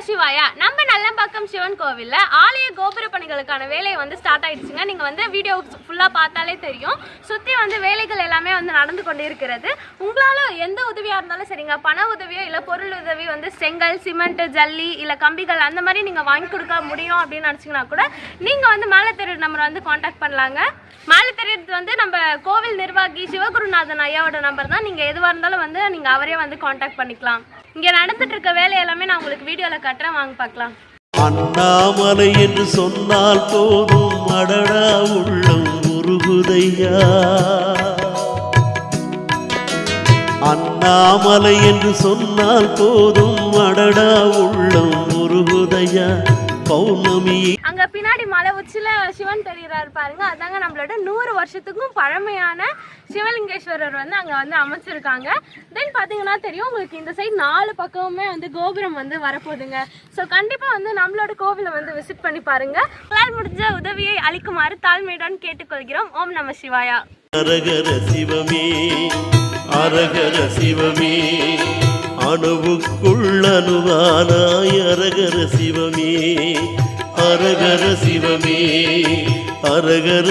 சிவாயா. நம்ம நல்லம்பாக்கம் சிவன் கோவில்ல ஆலய கோபுர பணிகளுக்கான வேலை வந்து ஸ்டார்ட் ஆயிடுச்சுங்க. நீங்க வந்து வீடியோ ஃபுல்லா பார்த்தாலே தெரியும். சுத்தி வந்து வேலைகள் எல்லாமே வந்து நடந்து கொண்டு இருக்கிறது. உங்களால எந்த உதவியா இருந்தாலும் சரிங்க, பண உதவியோ இல்ல பொருள் உதவி வந்து செங்கல், சிமெண்ட், ஜல்லி இல்ல கம்பிகள் அந்த மாதிரி நீங்க வாங்கி கொடுக்க முடியும் அப்படின்னு நினைச்சீங்கன்னா கூட நீங்க வந்து மேலே தெரியுற நம்பரை வந்து காண்டாக்ட் பண்ணலாங்க. மேலே தெரியுறது வந்து நம்ம கோவில் நிர்வாகி சிவகுருநாதன் ஐயாவோட நம்பர் தான். நீங்க எதுவாக இருந்தாலும் வந்து நீங்க அவரே வந்து காண்டாக்ட் பண்ணிக்கலாம். இங்க நடந்துட்டு இருக்க வேலை எல்லாமே நான் உங்களுக்கு வீடியோல காட்டுறேன், வாங்க பார்க்கலாம். அண்ணாமலை என்று சொன்னால் போதும் அடடா உள்ளம் உருகுதையா. அண்ணாமலை என்று சொன்னால் போதும் அடடா உள்ளம் உருகுதையா. பௌர்ணமி அங்க பின்னாடி மலை உச்சில சிவன் தெரிகிறாரு பாருங்க, அதாங்க நம்மளோட 100 வருஷத்துக்கும் பழமையான சிவலிங்கேஸ்வரர் வந்து அங்க வந்து அமைச்சிருக்காங்க. தென் பாத்தீங்கன்னா தெரியும் உங்களுக்கு இந்த சைடு 4 பக்கமுமே வந்து கோபுரம் வந்து வரப்போகுதுங்க. ஸோ கண்டிப்பா வந்து நம்மளோட கோவிலை வந்து விசிட் பண்ணி பாருங்க. உங்களால் முடிஞ்ச உதவியை அளிக்குமாறு தாழ்மையுடன் கேட்டுக்கொள்கிறோம். ஓம் நம சிவாயா. அரகர சிவமே அரகர சிவமே அணுவுக்குள் அணுவானாய் அரகர சிவமே அரகர சிவமே அரகர